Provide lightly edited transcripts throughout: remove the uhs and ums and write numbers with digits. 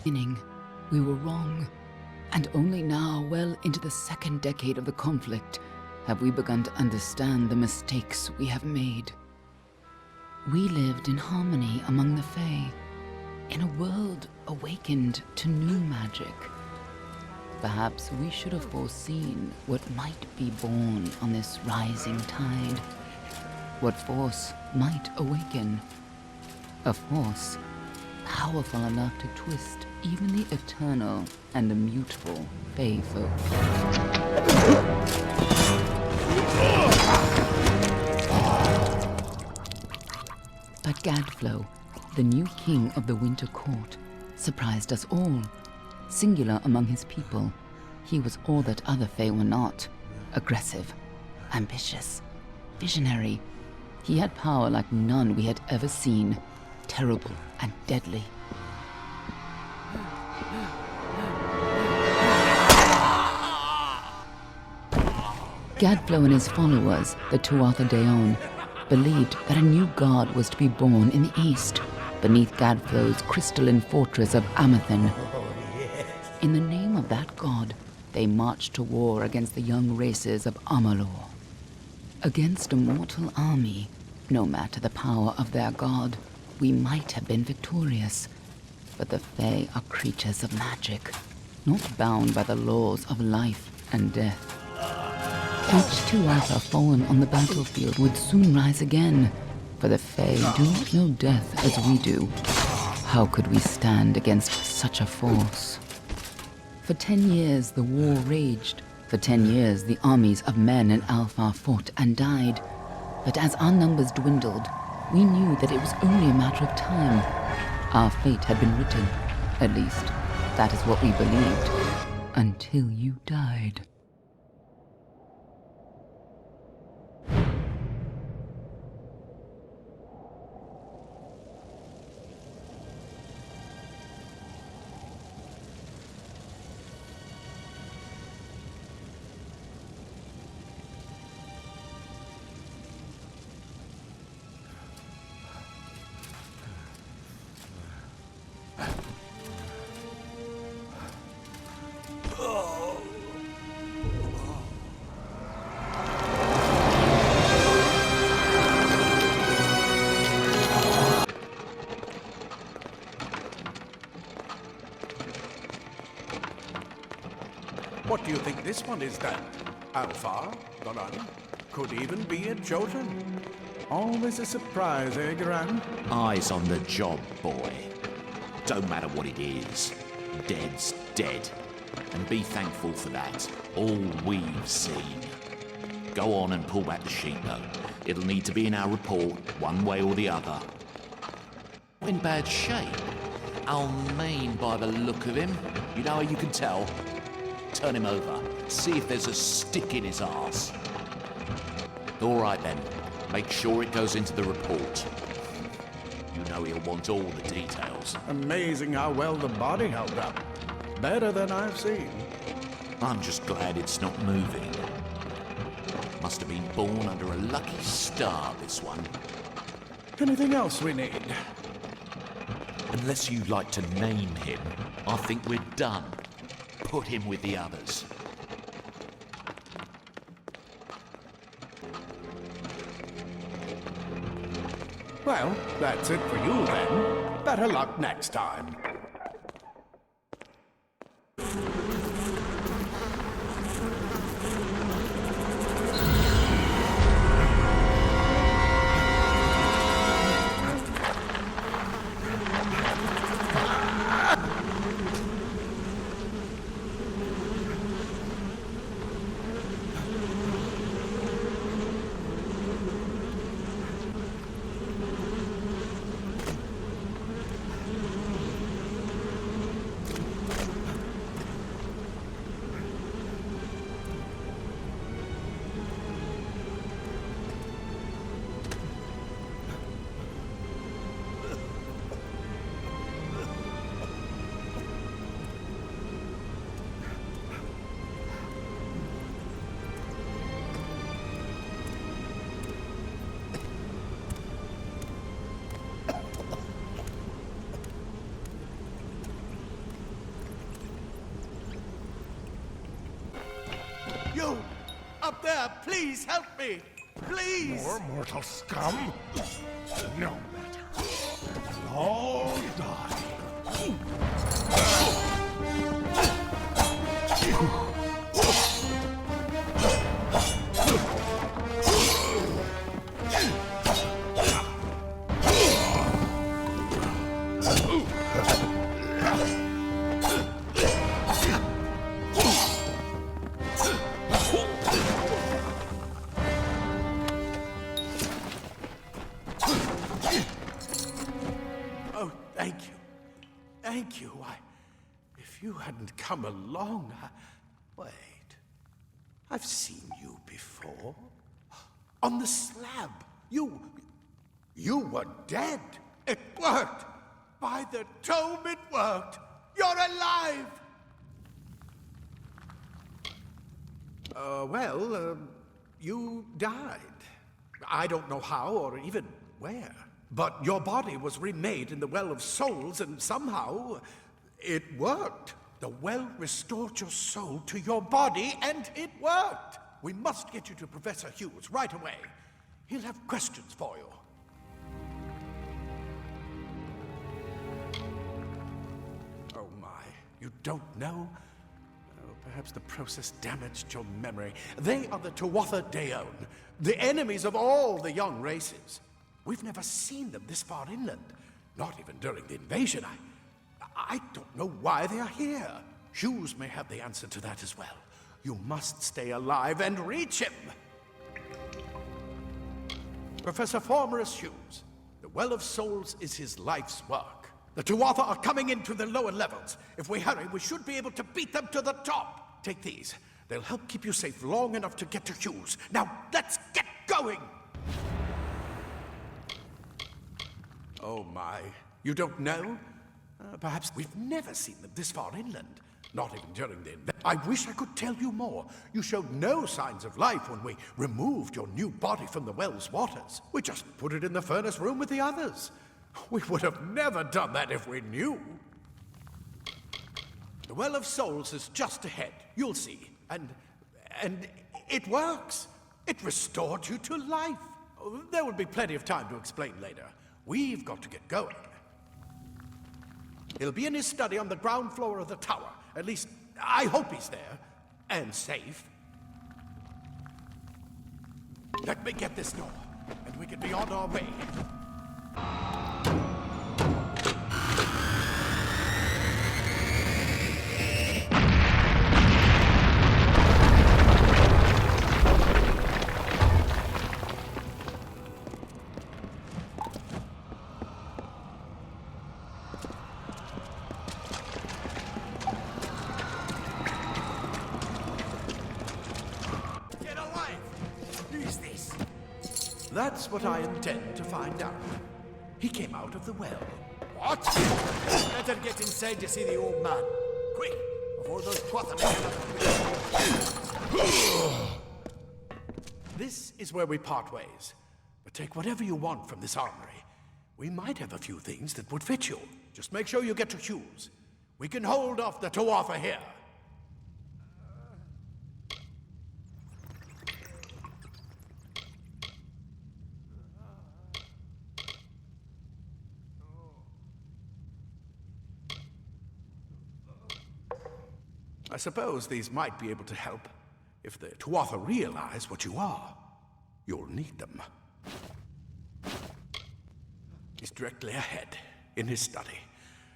beginning, we were wrong. And only now, well into the second decade of the conflict, have we begun to understand the mistakes we have made. We lived in harmony among the Fae, in a world awakened to new magic. Perhaps we should have foreseen what might be born on this rising tide. What force might awaken. A force powerful enough to twist even the eternal and immutable Fae folk. But Gadflow, the new king of the Winter Court, surprised us all. Singular among his people, he was all that other Fae were not. Aggressive, ambitious, visionary. He had power like none we had ever seen. Terrible and deadly. Gadflow and his followers, the Tuatha Deon, believed that a new god was to be born in the east, beneath Gadflow's crystalline fortress of Amathan. In the name of that god, they marched to war against the young races of Amalur. Against a mortal army, no matter the power of their god, we might have been victorious. But the Fae are creatures of magic, not bound by the laws of life and death. Each Tuatha fallen on the battlefield would soon rise again, for the Fae do not know death as we do. How could we stand against such a force? For 10 years the war raged. For 10 years the armies of Men and Alpha fought and died. But as our numbers dwindled, we knew that it was only a matter of time. Our fate had been written. At least, that is what we believed. Until you died. What do you think this one is then? Alpha? Doran? Could even be a Jotun? Always a surprise, eh, Garan? Eyes on the job, boy. Don't matter what it is. Dead's dead. And be thankful for that. All we've seen. Go on and pull back the sheet, though. It'll need to be in our report, one way or the other. In bad shape? I'll mean by the look of him. You know how you can tell? Turn him over. See if there's a stick in his arse. All right then. Make sure it goes into the report. You know he'll want all the details. Amazing how well the body held up. Better than I've seen. I'm just glad it's not moving. Must have been born under a lucky star, this one. Anything else we need? Unless you'd like to name him, I think we're done. Put him with the others. Well, that's it for you then. Better luck next time. here! Please help me! Please! More mortal scum? No matter. You'll all die. Oh, thank you. Thank you. If you hadn't come along, Wait. I've seen you before. On the slab. You were dead. It worked. By the tome, it worked. You're alive. You died. I don't know how or even where. But your body was remade in the Well of Souls, and somehow it worked. The well restored your soul to your body, and it worked. We must get you to Professor Hughes right away. He'll have questions for you. Oh my, you don't know? Oh, perhaps the process damaged your memory. They are the Tuatha Deon, the enemies of all the young races. We've never seen them this far inland, not even during the invasion. I don't know why they are here. Hughes may have the answer to that as well. You must stay alive and reach him. Professor Formorus Hughes, the Well of Souls is his life's work. The Tuatha are coming into the lower levels. If we hurry, we should be able to beat them to the top. Take these. They'll help keep you safe long enough to get to Hughes. Now, let's get going! Oh my, you don't know? Perhaps we've never seen them this far inland. Not even during the invasion. I wish I could tell you more. You showed no signs of life when we removed your new body from the well's waters. We just put it in the furnace room with the others. We would have never done that if we knew. The Well of Souls is just ahead. You'll see. And it works. It restored you to life. There will be plenty of time to explain later. We've got to get going. He'll be in his study on the ground floor of the tower. At least, I hope he's there. And safe. Let me get this door, and we can be on our way. That's what I intend to find out. He came out of the well. What? Better get inside to see the old man. Quick, before those Tuatha make This is where we part ways. But take whatever you want from this armory. We might have a few things that would fit you. Just make sure you get to Hughes. We can hold off the Tuatha here. I suppose these might be able to help. If the Tuatha realize what you are, you'll need them. He's directly ahead, in his study.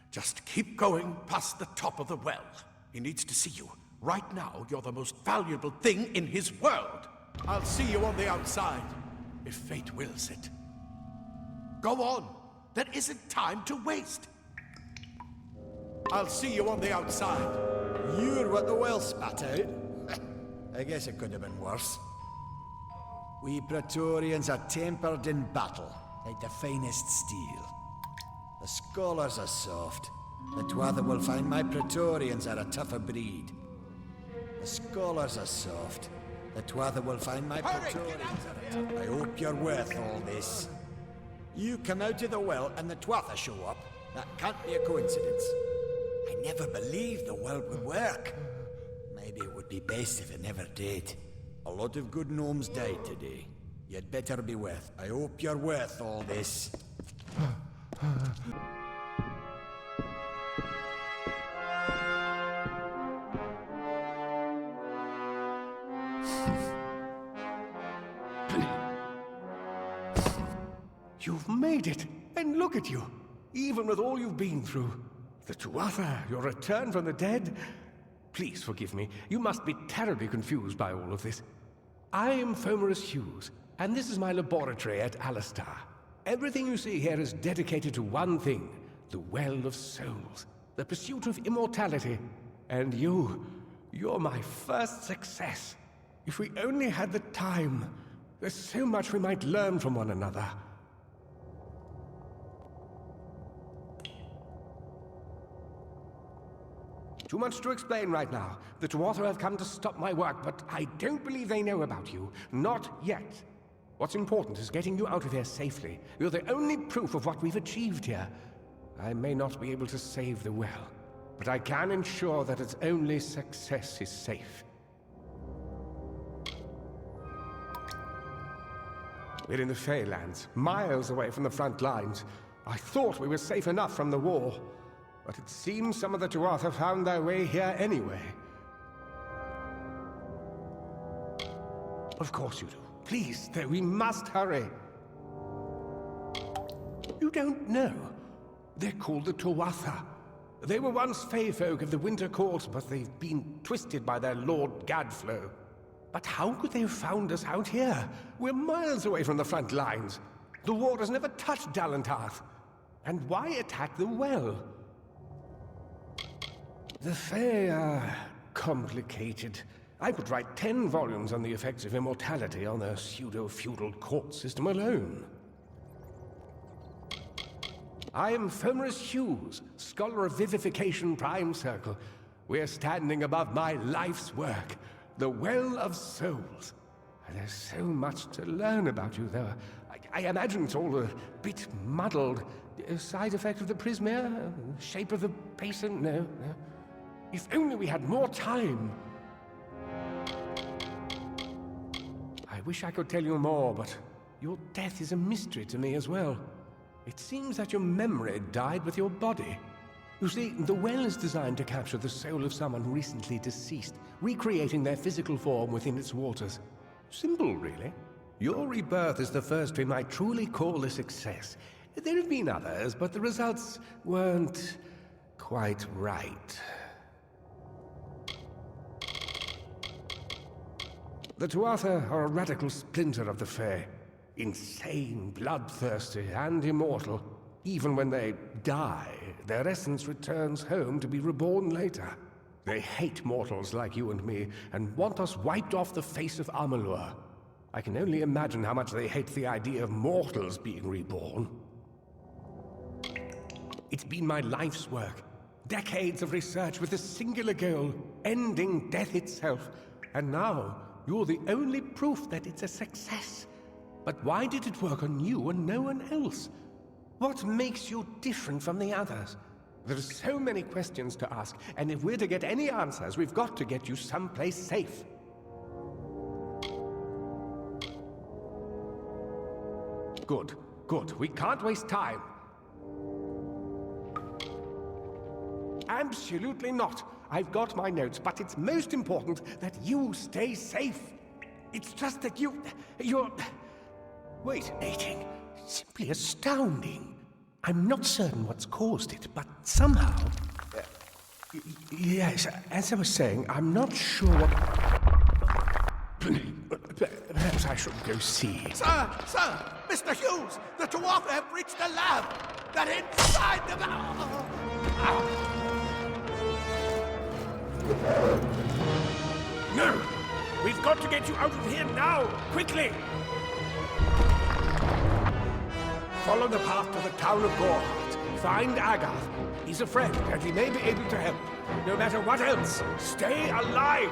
Just keep going past the top of the well. He needs to see you. Right now, you're the most valuable thing in his world. I'll see you on the outside, if fate wills it. Go on. There isn't time to waste. I'll see you on the outside. You're what the well spat out? I guess it could have been worse. We Praetorians are tempered in battle, like the finest steel. The scholars are soft. The Tuatha will find my Praetorians are a tougher breed. The scholars are soft. The Tuatha will find my Praetorians are a tougher. I hope you're worth all this. You come out of the well and the Tuatha show up. That can't be a coincidence. I never believed the world would work. Maybe it would be best if it never did. A lot of good gnomes died today. You'd better be worth. I hope you're worth all this. You've made it, and look at you. Even with all you've been through. The Tuatha, your return from the dead. Please forgive me. You must be terribly confused by all of this. I am Fomerus Hughes, and this is my laboratory at Alistar. Everything you see here is dedicated to one thing, the Well of Souls, the pursuit of immortality. And you're my first success. If we only had the time, there's so much we might learn from one another. Too much to explain right now. The Tuatha have come to stop my work, but I don't believe they know about you. Not yet. What's important is getting you out of here safely. You're the only proof of what we've achieved here. I may not be able to save the well, but I can ensure that its only success is safe. We're in the Faelands, miles away from the front lines. I thought we were safe enough from the war. But it seems some of the Tuatha found their way here anyway. Of course you do. Please, though, we must hurry. You don't know. They're called the Tuatha. They were once Fae folk of the Winter Court, but they've been twisted by their Lord Gadflow. But how could they have found us out here? We're miles away from the front lines. The war has never touched Dalentarth. And why attack the well? The Fae are complicated. I could write 10 volumes on the effects of immortality on their pseudo-feudal court system alone. I am Fomerus Hughes, Scholar of Vivification Prime Circle. We're standing above my life's work, the Well of Souls. There's so much to learn about you, though. I imagine it's all a bit muddled. A side effect of the Prismere? Shape of the basin? No. If only we had more time. I wish I could tell you more, but your death is a mystery to me as well. It seems that your memory died with your body. You see, the well is designed to capture the soul of someone recently deceased, recreating their physical form within its waters. Simple, really. Your rebirth is the first we might truly call a success. There have been others, but the results weren't quite right. The Tuatha are a radical splinter of the Fae. Insane, bloodthirsty, and immortal. Even when they die, their essence returns home to be reborn later. They hate mortals like you and me, and want us wiped off the face of Amalur. I can only imagine how much they hate the idea of mortals being reborn. It's been my life's work. Decades of research with a singular goal, ending death itself. And now, you're the only proof that it's a success. But why did it work on you and no one else? What makes you different from the others? There's so many questions to ask, and if we're to get any answers, we've got to get you someplace safe. Good. We can't waste time. Absolutely not. I've got my notes, but it's most important that you stay safe. It's just that you're... Wait, aging. Simply astounding. I'm not certain what's caused it, but somehow... yes, as I was saying, I'm not sure what... Perhaps I should go see. Sir! Mr. Hughes! The Tuatha have reached the lab! They're inside the... No! We've got to get you out of here now! Quickly! Follow the path to the town of Gorhart. Find Agath. He's a friend, and he may be able to help. No matter what else, stay alive!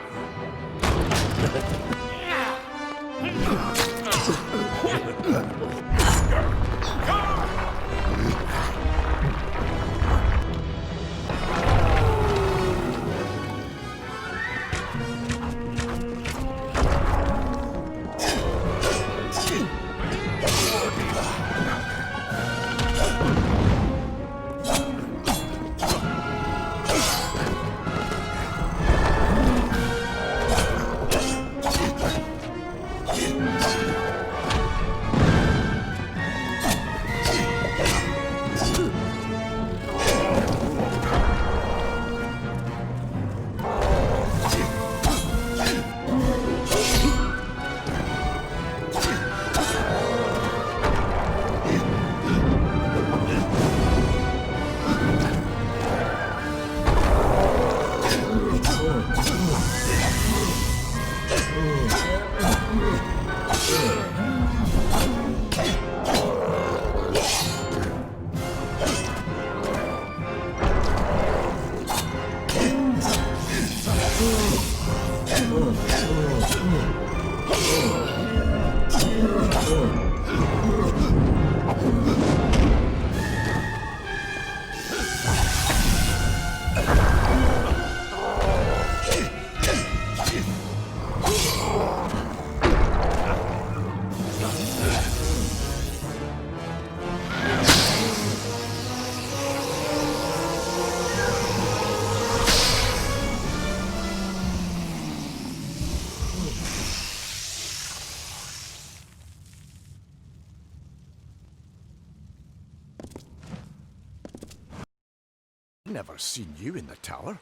Never seen you in the tower.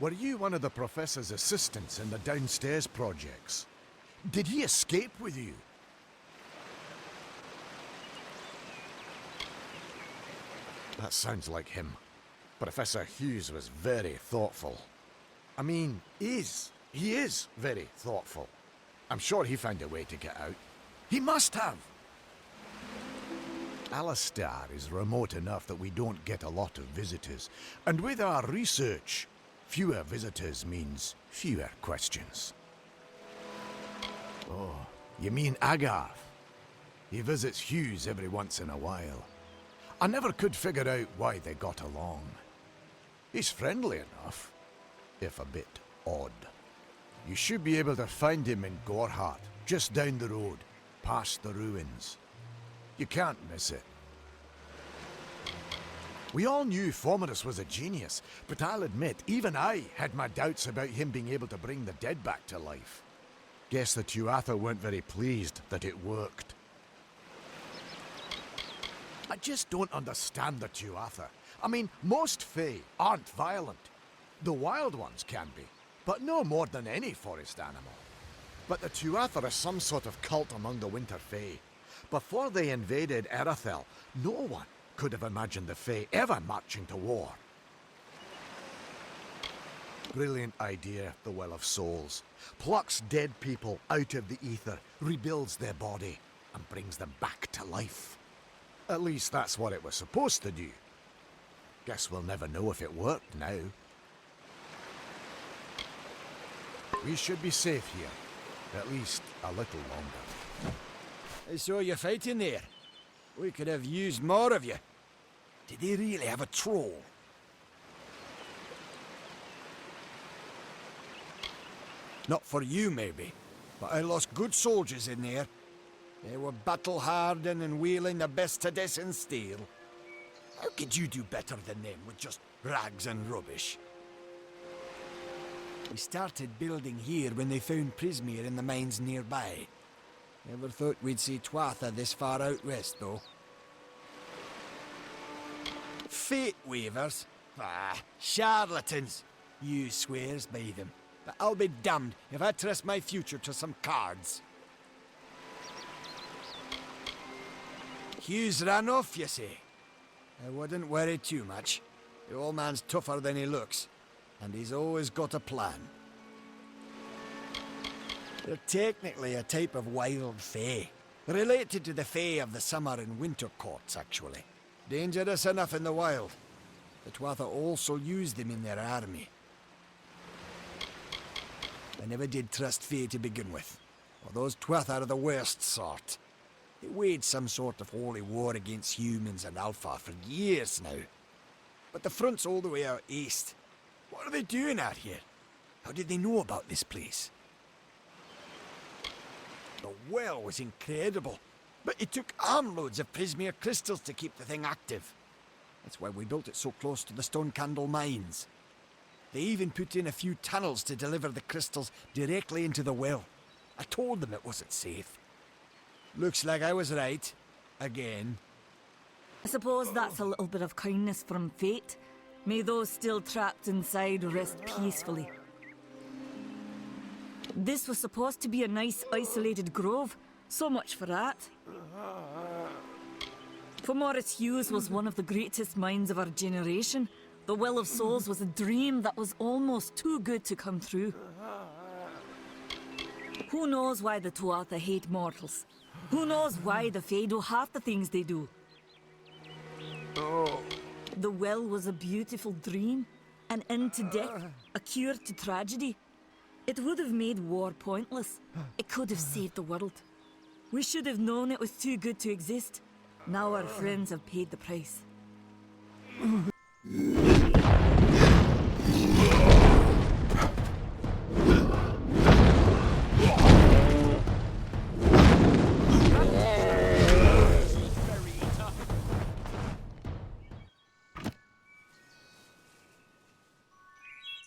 Were you one of the Professor's assistants in the downstairs projects? Did he escape with you? That sounds like him. Professor Hughes was very thoughtful. I mean, he is very thoughtful. I'm sure he found a way to get out. He must have! Alistair is remote enough that we don't get a lot of visitors. And with our research, fewer visitors means fewer questions. Oh, you mean Agarth? He visits Hughes every once in a while. I never could figure out why they got along. He's friendly enough, if a bit odd. You should be able to find him in Gorhart, just down the road, past the ruins. You can't miss it. We all knew Fomerus was a genius, but I'll admit, even I had my doubts about him being able to bring the dead back to life. Guess the Tuatha weren't very pleased that it worked. I just don't understand the Tuatha. I mean, most Fae aren't violent. The wild ones can be, but no more than any forest animal. But the Tuatha are some sort of cult among the Winter Fae. Before they invaded Erethel, no one could have imagined the Fae ever marching to war. Brilliant idea, the Well of Souls. Plucks dead people out of the ether, rebuilds their body, and brings them back to life. At least that's what it was supposed to do. Guess we'll never know if it worked now. We should be safe here. At least a little longer. I saw you fighting there. We could have used more of you. Did they really have a troll? Not for you, maybe, but I lost good soldiers in there. They were battle-hardened and wielding the best of Destined steel. How could you do better than them with just rags and rubbish? We started building here when they found Prismere in the mines nearby. Never thought we'd see Tuatha this far out west, though. Fate weavers? Ah, charlatans. You swears by them. But I'll be damned if I trust my future to some cards. Hughes ran off, you say? I wouldn't worry too much. The old man's tougher than he looks, and he's always got a plan. They're technically a type of wild fae. Related to the fae of the summer and winter courts, actually. Dangerous enough in the wild. The Tuatha also used them in their army. I never did trust fae to begin with. Well, those Tuatha are the worst sort. They waged some sort of holy war against humans and Alpha for years now. But the front's all the way out east. What are they doing out here? How did they know about this place? The well was incredible, but it took armloads of Prismere crystals to keep the thing active. That's why we built it so close to the Stone Candle mines. They even put in a few tunnels to deliver the crystals directly into the well. I told them it wasn't safe. Looks like I was right. Again. I suppose that's a little bit of kindness from fate. May those still trapped inside rest peacefully. This was supposed to be a nice isolated grove. So much for that. Fomerus Hughes was one of the greatest minds of our generation. The Well of Souls was a dream that was almost too good to come true. Who knows why the Tuatha hate mortals? Who knows why the Fae do half the things they do? The well was a beautiful dream. An end to death, a cure to tragedy. It would have made war pointless. It could have saved the world. We should have known it was too good to exist. Now our friends have paid the price.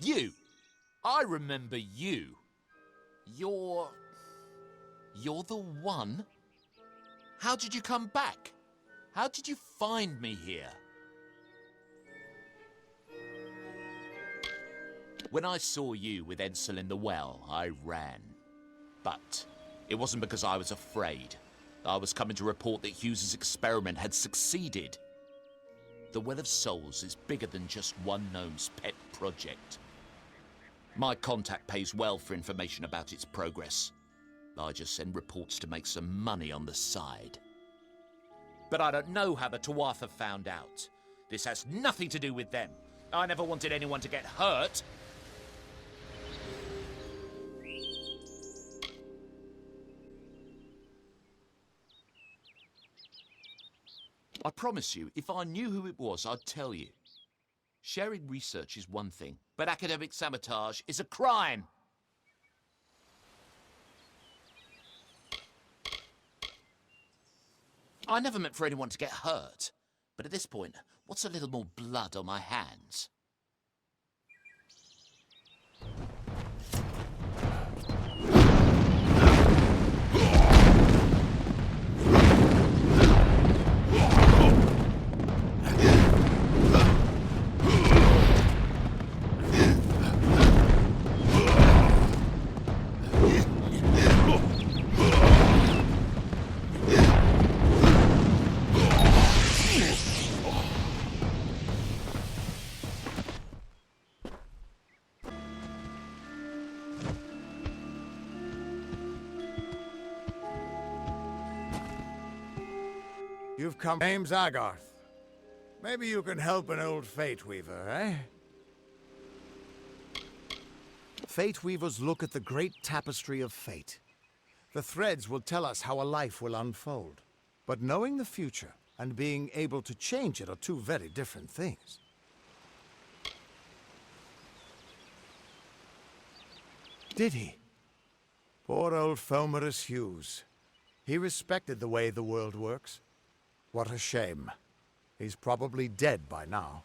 You! I remember you. You're the one? How did you come back? How did you find me here? When I saw you with Edsel in the well, I ran. But it wasn't because I was afraid. I was coming to report that Hughes's experiment had succeeded. The Well of Souls is bigger than just one gnome's pet project. My contact pays well for information about its progress. I just send reports to make some money on the side. But I don't know how the Tuatha found out. This has nothing to do with them. I never wanted anyone to get hurt. I promise you, if I knew who it was, I'd tell you. Sharing research is one thing, but academic sabotage is a crime. I never meant for anyone to get hurt, but at this point, what's a little more blood on my hands? You've come. Name's Agarth. Maybe you can help an old Fate Weaver, eh? Fate Weavers look at the great tapestry of fate. The threads will tell us how a life will unfold. But knowing the future and being able to change it are two very different things. Did he? Poor old Fomerus Hughes. He respected the way the world works. What a shame. He's probably dead by now.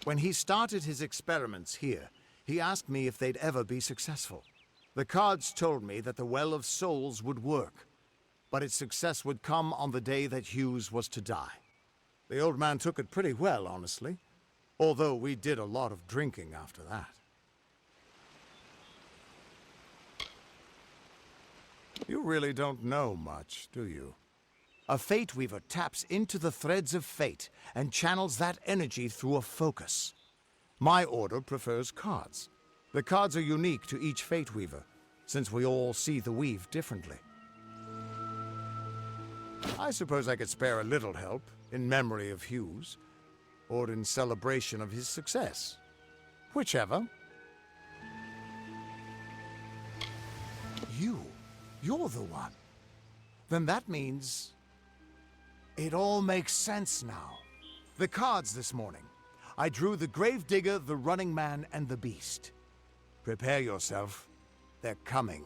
When he started his experiments here, he asked me if they'd ever be successful. The cards told me that the Well of Souls would work, but its success would come on the day that Hughes was to die. The old man took it pretty well, honestly, although we did a lot of drinking after that. You really don't know much, do you? A Fate Weaver taps into the threads of fate and channels that energy through a focus. My order prefers cards. The cards are unique to each Fate Weaver, since we all see the weave differently. I suppose I could spare a little help in memory of Hughes, or in celebration of his success. Whichever. You're the one. Then that means it all makes sense now. The cards this morning. I drew the Gravedigger, the Running Man, and the Beast. Prepare yourself. They're coming.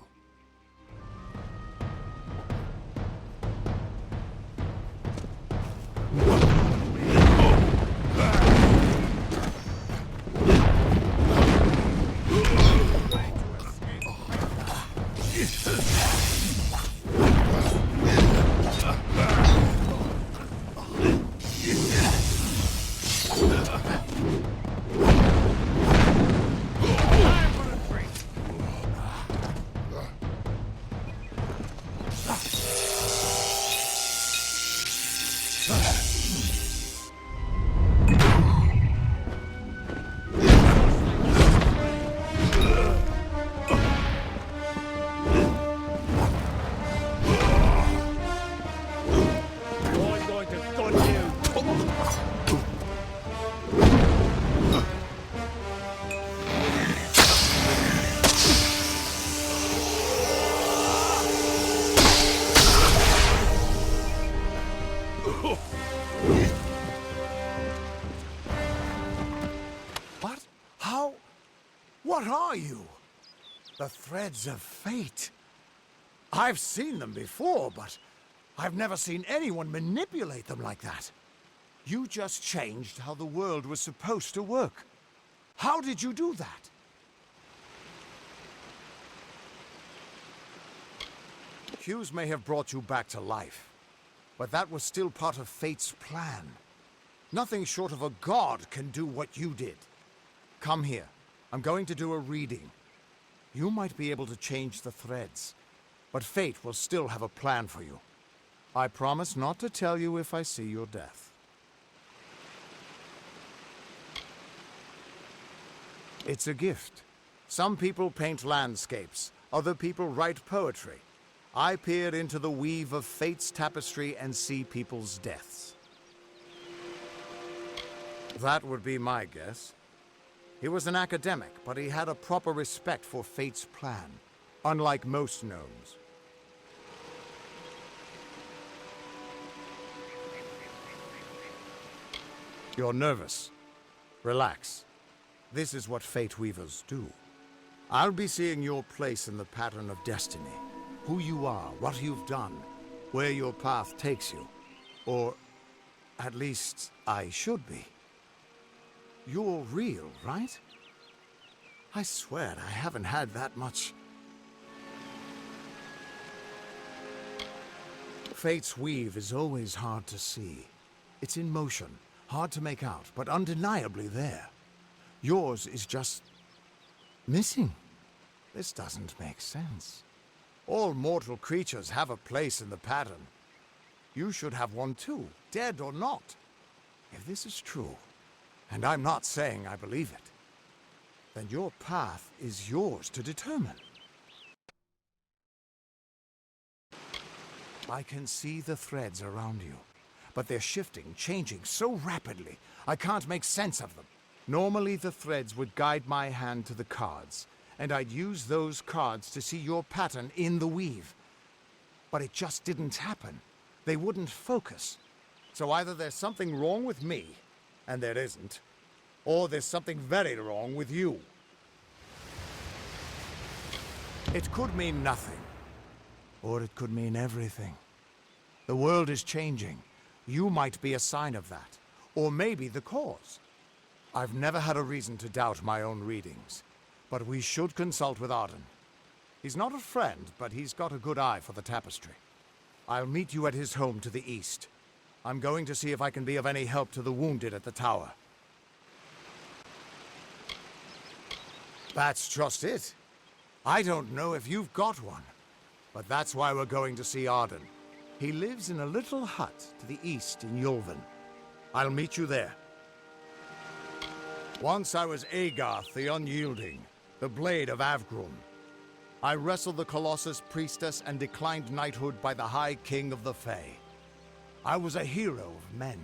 What are you? The threads of fate. I've seen them before, but I've never seen anyone manipulate them like that. You just changed how the world was supposed to work. How did you do that? Hughes may have brought you back to life, but that was still part of fate's plan. Nothing short of a god can do what you did. Come here. I'm going to do a reading. You might be able to change the threads, but fate will still have a plan for you. I promise not to tell you if I see your death. It's a gift. Some people paint landscapes, other people write poetry. I peer into the weave of fate's tapestry and see people's deaths. That would be my guess. He was an academic, but he had a proper respect for fate's plan, unlike most gnomes. You're nervous. Relax. This is what Fate Weavers do. I'll be seeing your place in the pattern of destiny. Who you are, what you've done, where your path takes you. Or, at least, I should be. You're real, right? I swear I haven't had that much. Fate's weave is always hard to see. It's in motion, hard to make out, but undeniably there. Yours is just missing. This doesn't make sense. All mortal creatures have a place in the pattern. You should have one too, dead or not. If this is true, and I'm not saying I believe it, then your path is yours to determine. I can see the threads around you, but they're shifting, changing so rapidly, I can't make sense of them. Normally the threads would guide my hand to the cards, and I'd use those cards to see your pattern in the weave. But it just didn't happen. They wouldn't focus. So either there's something wrong with me, and there isn't, or there's something very wrong with you. It could mean nothing, or it could mean everything. The world is changing. You might be a sign of that, or maybe the cause. I've never had a reason to doubt my own readings, but we should consult with Arden. He's not a friend, but he's got a good eye for the tapestry. I'll meet you at his home to the east. I'm going to see if I can be of any help to the wounded at the tower. That's just it. I don't know if you've got one, but that's why we're going to see Arden. He lives in a little hut to the east in Yulven. I'll meet you there. Once I was Agarth the Unyielding, the Blade of Avgrun. I wrestled the Colossus Priestess and declined knighthood by the High King of the Fae. I was a hero of men,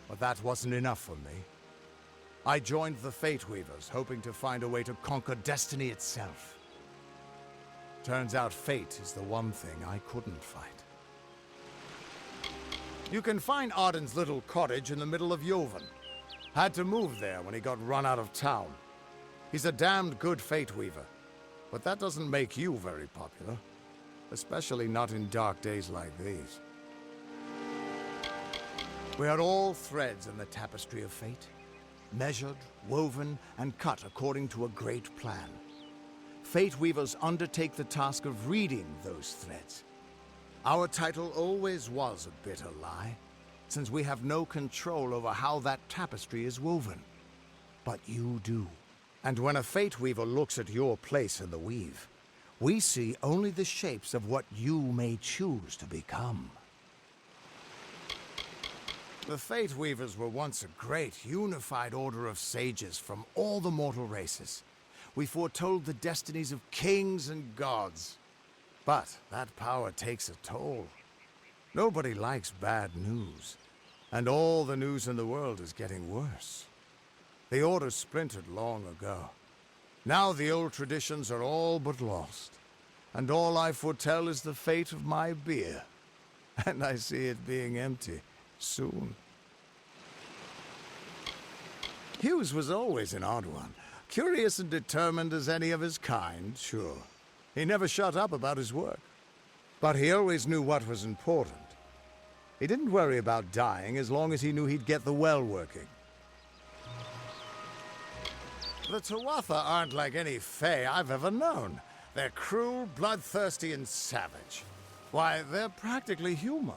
but that wasn't enough for me. I joined the Fate Weavers, hoping to find a way to conquer destiny itself. Turns out fate is the one thing I couldn't fight. You can find Arden's little cottage in the middle of Yulven. Had to move there when he got run out of town. He's a damned good Fate Weaver, but that doesn't make you very popular. Especially not in dark days like these. We are all threads in the tapestry of fate. Measured, woven, and cut according to a great plan. Fate Weavers undertake the task of reading those threads. Our title always was a bitter lie, since we have no control over how that tapestry is woven. But you do. And when a Fate Weaver looks at your place in the weave, we see only the shapes of what you may choose to become. The Fate Weavers were once a great, unified order of sages from all the mortal races. We foretold the destinies of kings and gods. But that power takes a toll. Nobody likes bad news, and all the news in the world is getting worse. The Order splintered long ago. Now the old traditions are all but lost, and all I foretell is the fate of my beer. And I see it being empty soon. Hughes was always an odd one. Curious and determined as any of his kind, sure. He never shut up about his work. But he always knew what was important. He didn't worry about dying as long as he knew he'd get the well working. The Tuatha aren't like any Fae I've ever known. They're cruel, bloodthirsty, and savage. Why, they're practically human.